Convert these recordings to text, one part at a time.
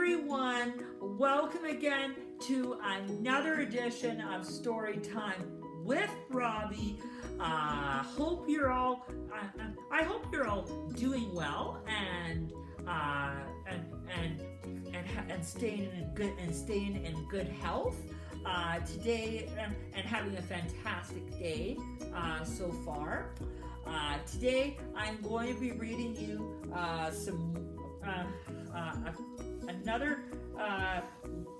everyone. Welcome again to another edition of Story Time with Robbie. I hope you're all doing well and staying in good health today and having a fantastic day so far. Today I'm going to be reading you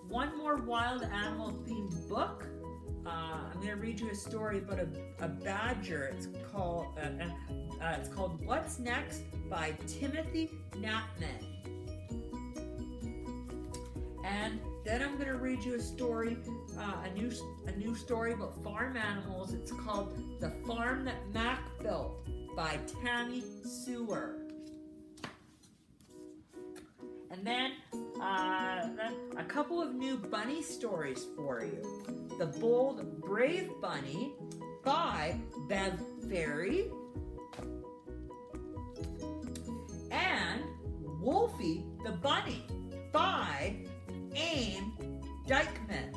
one more wild animal themed book. I'm going to read you a story about a badger. It's called What's Next by Timothy Knapman. And then I'm going to read you a story, a new story about farm animals. It's called The Farm That Mac Built by Tammy Sewer. And then a couple of new bunny stories for you. The Bold Brave Bunny by Bev Ferry. And Wolfie the Bunny by Aim Dykeman.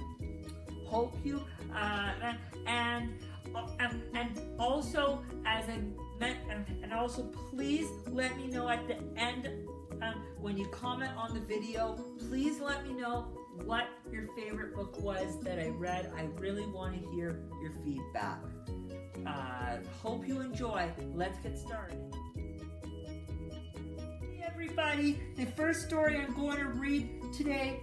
Hope you and also also please let me know at the end when you comment on the video. Please let me know what your favorite book was that I read. I really want to hear your feedback. Hope you enjoy. Let's get started. Hey everybody, the first story I'm going to read today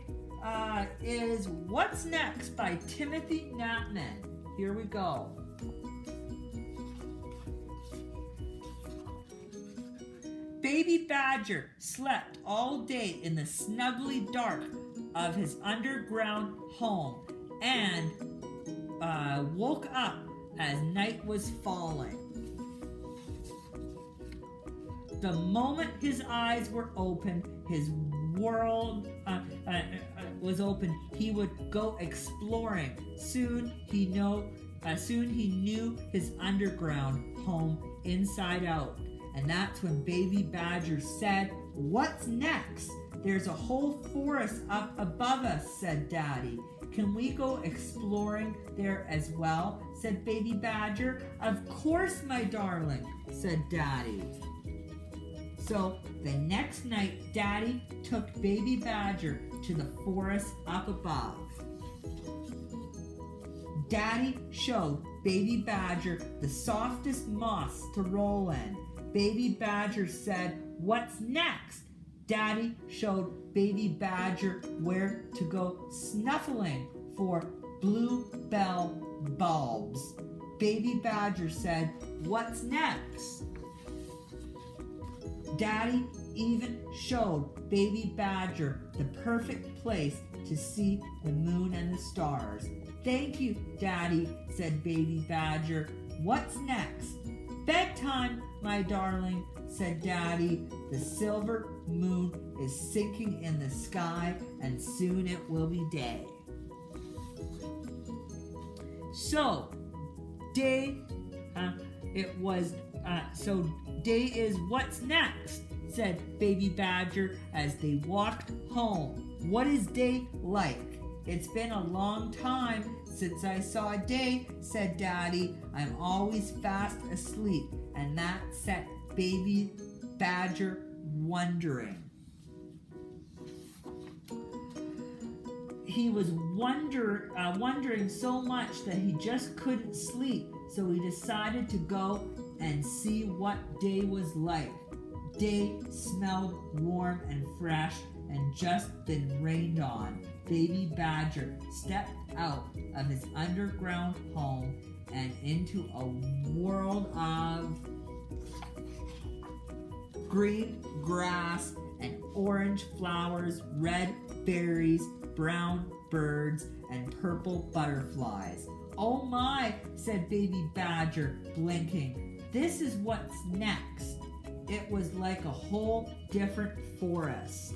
is What's Next by Timothy Knapman. Here we go. Baby Badger slept all day in the snuggly dark of his underground home and woke up as night was falling. The moment his eyes were open, his world was open. He would go exploring. Soon he knew his underground home inside out. And that's when Baby Badger said, "What's next? There's a whole forest up above us," said Daddy. "Can we go exploring there as well?" said Baby Badger. "Of course, my darling," said Daddy. So the next night, Daddy took Baby Badger to the forest up above. Daddy showed Baby Badger the softest moss to roll in. Baby Badger said, "What's next?" Daddy showed Baby Badger where to go snuffling for bluebell bulbs. Baby Badger said, "What's next?" Daddy even showed Baby Badger the perfect place to see the moon and the stars. "Thank you, Daddy," said Baby Badger. "What's next?" "Bedtime, my darling," said Daddy. "The silver moon is sinking in the sky, and soon it will be day." So, day is what's next, said Baby Badger as they walked home. "What is day like?" "It's been a long time since I saw a day," said Daddy. "I'm always fast asleep," and that set Baby Badger wondering. He was wondering so much that he just couldn't sleep, so he decided to go and see what day was like. Day smelled warm and fresh and just been rained on. Baby Badger stepped out of his underground home and into a world of green grass and orange flowers, red berries, brown birds, and purple butterflies. "Oh my," said Baby Badger, blinking. "This is what's next." It was like a whole different forest.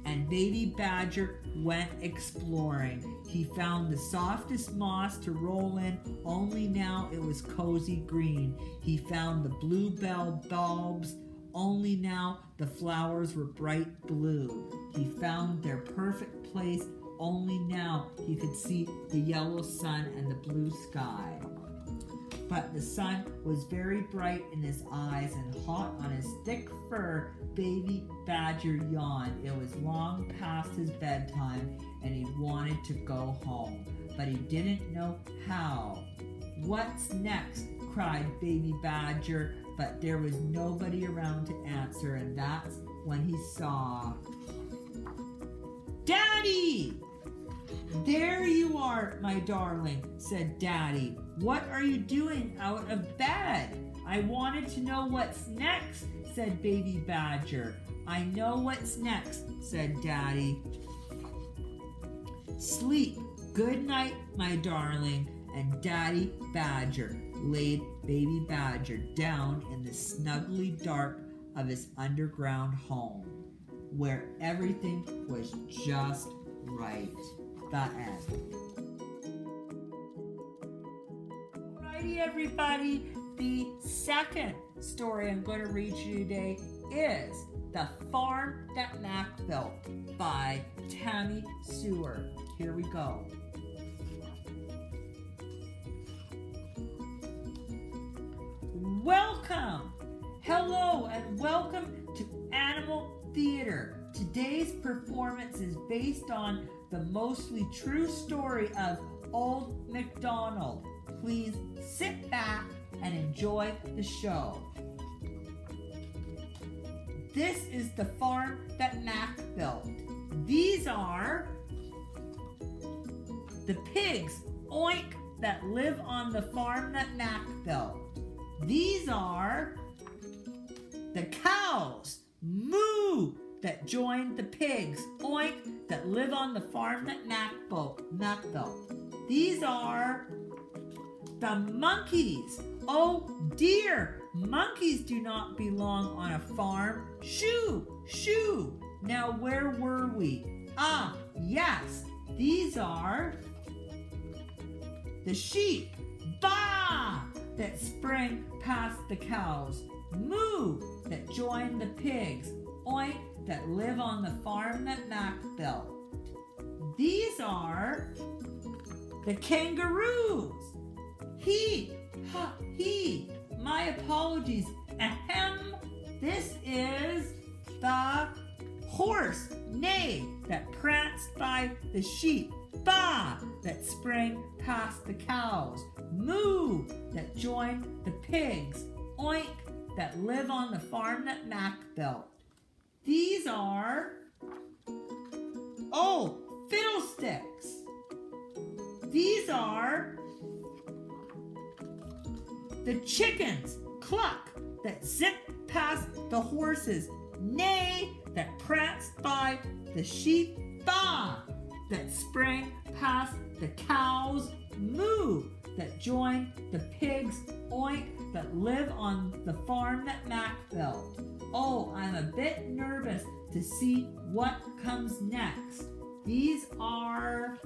And Baby Badger went exploring. He found the softest moss to roll in, only now it was cozy green. He found the bluebell bulbs only now the flowers were bright blue. He found their perfect place. Only now he could see the yellow sun and the blue sky. But the sun was very bright in his eyes and hot on his thick fur. Baby Badger yawned. It was long past his bedtime and he wanted to go home, but he didn't know how. "What's next?" cried Baby Badger, but there was nobody around to answer, and that's when he saw Daddy! "There you are, my darling," said Daddy. "What are you doing out of bed?" "I wanted to know what's next," said Baby Badger. "I know what's next," said Daddy. "Sleep. Good night, my darling." And Daddy Badger laid Baby Badger down in the snuggly dark of his underground home, where everything was just right. The end. Alrighty, everybody. The second story I'm going to read you today is The Farm That Mac Built by Tammy Sewer. Here we go. Welcome! Hello and welcome to Animal Theater. Today's performance is based on the mostly true story of Old MacDonald. Please sit back and enjoy the show. This is the farm that Mac built. These are the pigs, oink, that live on the farm that Mac built. These are the cows, moo, that joined the pigs, oink, that live on the farm that Mac built. These are the monkeys. Oh dear, monkeys do not belong on a farm. Shoo, shoo. Now where were we? Ah, yes, these are the sheep. Baa! That spring past the cows. Moo! That join the pigs. Oink! That live on the farm that Mac built. These are the kangaroos. He, ha, he. My apologies. Ahem. This is the horse, neigh, that pranced by the sheep. Baa! That sprang past the cows. Moo! That joined the pigs. Oink! That live on the farm that Mac built. These are, oh, fiddlesticks. These are the chickens, cluck, that zip past the horses. Neigh! That pranced by the sheep. Baa! That sprang past the cows. Moo! That joined the pigs. Oink! That live on the farm that Mac built. Oh, I'm a bit nervous to see what comes next. These are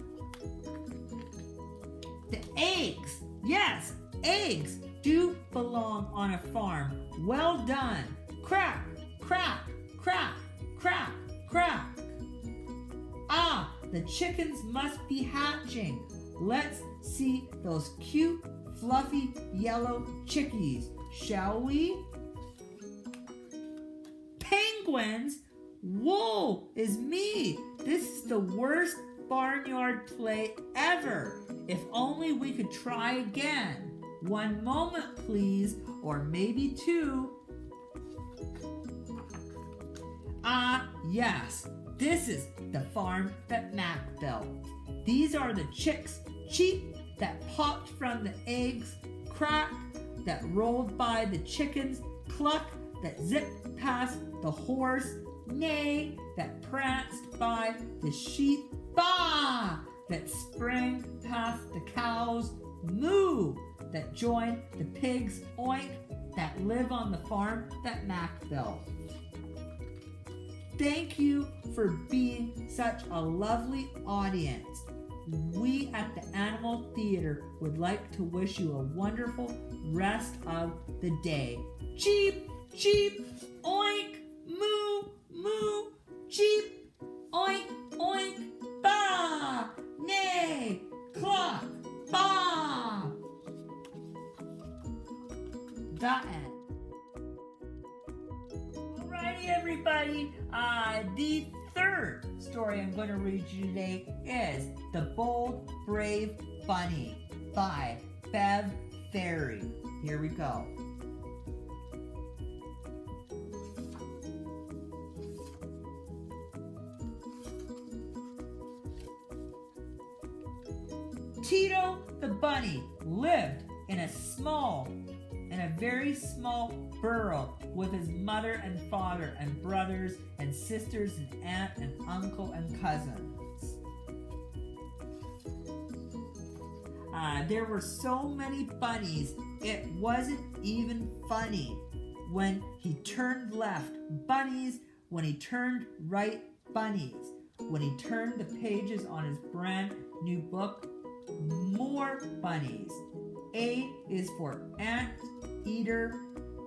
the eggs. Yes, eggs do belong on a farm. Well done. Crack, crack, crack, crack, crack. Ah, the chickens must be hatching. Let's see those cute, fluffy, yellow chickies, shall we? Penguins? Woe is me! This is the worst barnyard play ever. If only we could try again. One moment, please, or maybe two. Ah, yes, this is the farm that Mac built. These are the chicks, cheep, that popped from the eggs, crack, that rolled by the chickens, cluck, that zipped past the horse, neigh, that pranced by the sheep, baa, that sprang past the cows, moo, that joined the pigs, oink, that live on the farm that Mac built. Thank you for being such a lovely audience. We at the Animal Theater would like to wish you a wonderful rest of the day. Cheep, cheep, oink. Alrighty, everybody. The third story I'm going to read you today is The Bold, Brave Bunny by Bev Ferry. Here we go. Tito the bunny lived in a very small burrow with his mother and father and brothers and sisters and aunt and uncle and cousins. There were so many bunnies, it wasn't even funny. When he turned left, bunnies. When he turned right, bunnies. When he turned the pages on his brand new book, more bunnies. A is for ant eater.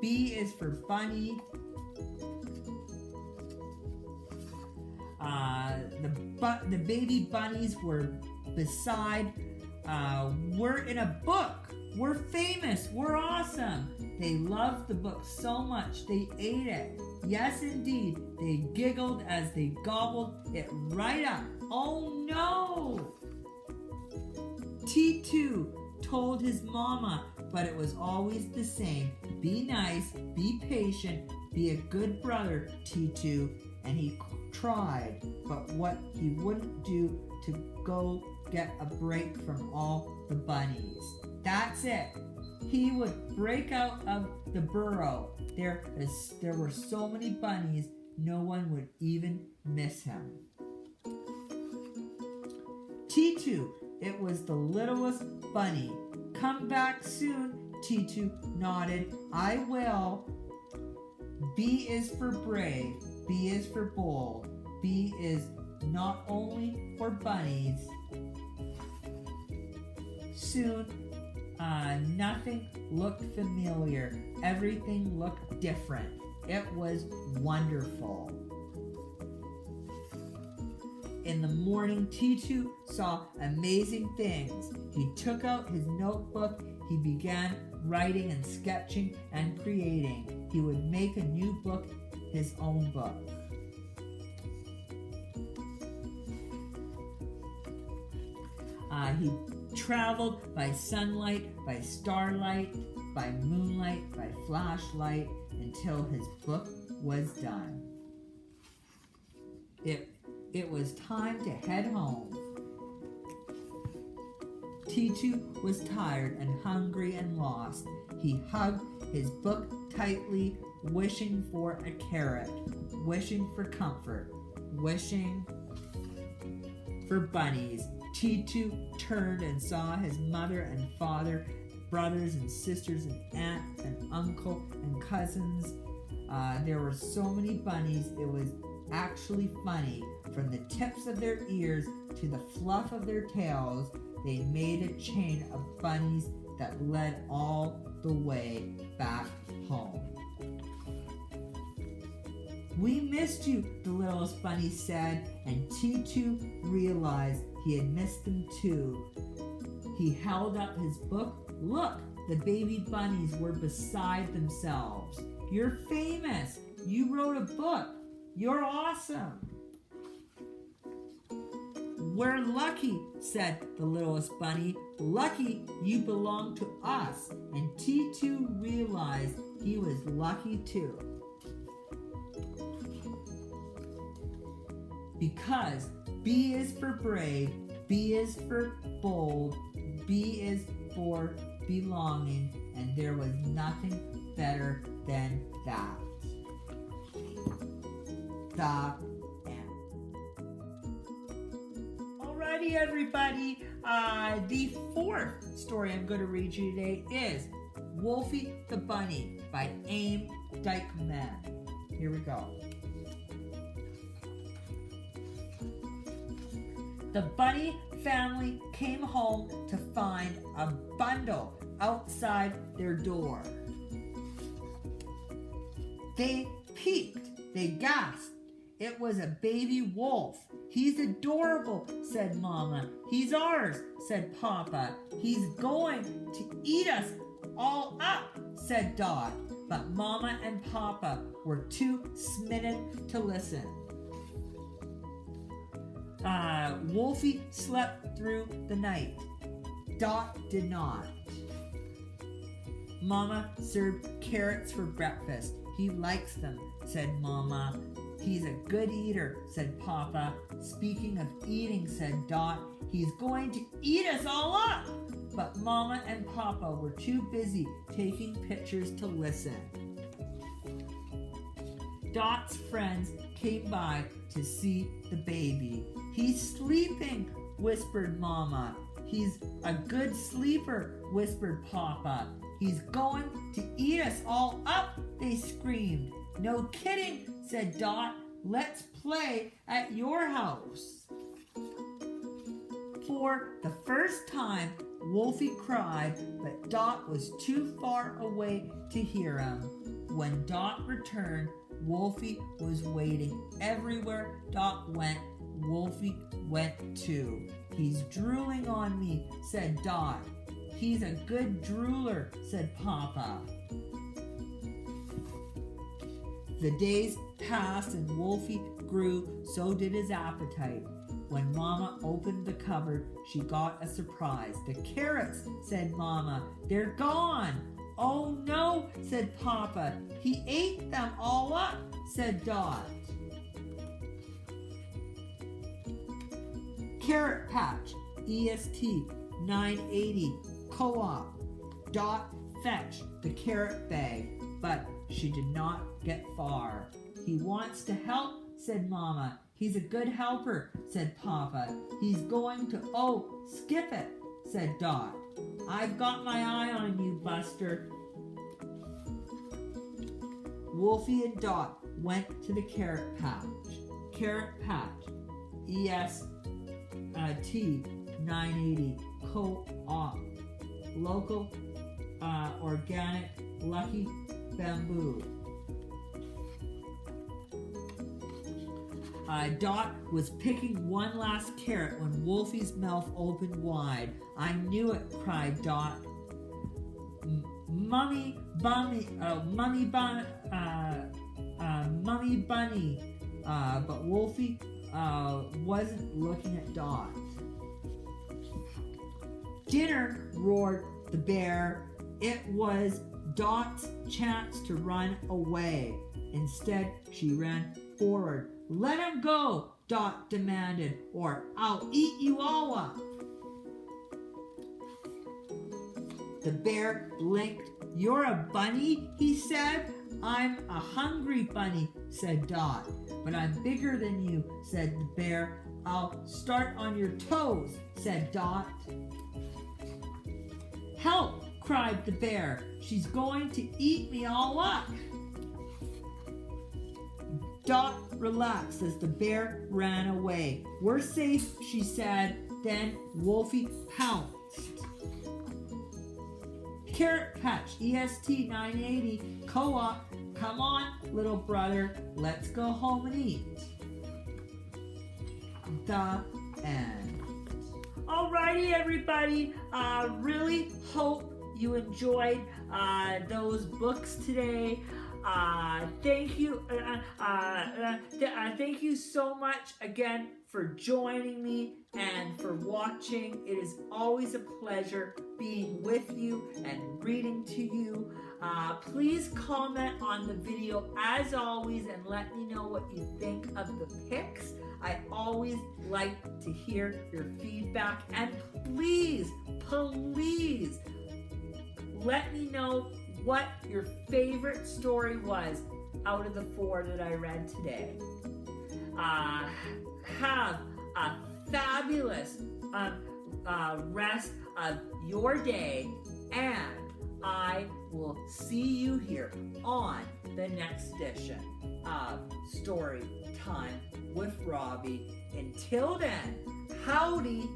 B is for bunny. The baby bunnies were beside. We're in a book. We're famous. We're awesome. They loved the book so much they ate it. Yes, indeed. They giggled as they gobbled it right up. Oh no! T2 told his mama, but it was always the same. Be nice, be patient, be a good brother, T2. And he tried, but what he wouldn't do to go get a break from all the bunnies. That's it. He would break out of the burrow. There were so many bunnies, no one would even miss him. T2, it was the littlest bunny. Come back soon, T2 nodded. I will. B is for brave. B is for bold. B is not only for bunnies. Soon, nothing looked familiar. Everything looked different. It was wonderful. In the morning, T2 saw amazing things. He took out his notebook. He began writing and sketching and creating. He would make a new book, his own book. He traveled by sunlight, by starlight, by moonlight, by flashlight, until his book was done. It was time to head home. T2 was tired and hungry and lost. He hugged his book tightly, wishing for a carrot, wishing for comfort, wishing for bunnies. T2 turned and saw his mother and father, brothers and sisters and aunt and uncle and cousins. There were so many bunnies, it was actually funny. From the tips of their ears to the fluff of their tails, they made a chain of bunnies that led all the way back home. We missed you, the littlest bunny said, and T2 realized he had missed them too. He held up his book. Look, the baby bunnies were beside themselves. You're famous. You wrote a book. You're awesome. We're lucky, said the littlest bunny. Lucky you belong to us. And T2 realized he was lucky too. Because B is for brave, B is for bold, B is for belonging, and there was nothing better than that. The end. Alrighty, everybody. The fourth story I'm going to read you today is Wolfie the Bunny by Aim Dykeman. Here we go. The bunny family came home to find a bundle outside their door. They peeked, they gasped. It was a baby wolf. He's adorable, said Mama. He's ours, said Papa. He's going to eat us all up, said Dot. but Mama and Papa were too smitten to listen. Wolfie slept through the night. Dot did not. Mama served carrots for breakfast. He likes them, said Mama. He's a good eater, said Papa. Speaking of eating, said Dot, he's going to eat us all up. But Mama and Papa were too busy taking pictures to listen. Dot's friends came by to see the baby. He's sleeping, whispered Mama. He's a good sleeper, whispered Papa. He's going to eat us all up, they screamed. No kidding, said Dot. Let's play at your house. For the first time, Wolfie cried, but Dot was too far away to hear him. When Dot returned, Wolfie was waiting. Everywhere Dot went, Wolfie went too. He's drooling on me, said Dot. He's a good drooler, said Papa. The days passed and Wolfie grew, so did his appetite. When Mama opened the cupboard, she got a surprise. The carrots, said Mama, they're gone. Oh no, said Papa. He ate them all up, said Dot. Carrot Patch, EST 980, Co-op. Dot fetched the carrot bag, but she did not get far. He wants to help, said Mama. He's a good helper, said Papa. He's going to, skip it, said Dot. I've got my eye on you, Buster. Wolfie and Dot went to the carrot patch. Carrot Patch, EST 980, Co-op. Local, organic, lucky bamboo. Dot was picking one last carrot when Wolfie's mouth opened wide. I knew it, cried Dot. Mummy Bunny. But Wolfie wasn't looking at Dot. Dinner, roared the bear. It was Dot's chance to run away. Instead, she ran forward. Let him go, Dot demanded, or I'll eat you all up. The bear blinked. You're a bunny, he said. I'm a hungry bunny, said Dot. But I'm bigger than you, said the bear. I'll start on your toes, said Dot. Help, cried the bear. She's going to eat me all up. Dot relaxed as the bear ran away. We're safe, she said. Then Wolfie pounced. Carrot Patch, EST 980, Co-op. Come on, little brother, let's go home and eat. The end. Alrighty, everybody. Really hope you enjoyed those books today. Thank you. Thank you so much again for joining me and for watching. It is always a pleasure being with you and reading to you. Please comment on the video as always and let me know what you think of the pics. I always like to hear your feedback, and please let me know what your favorite story was out of the 4 that I read today. Have a fabulous rest of your day, and I will see you here on the next edition of Story Time with Robbie. Until then, howdy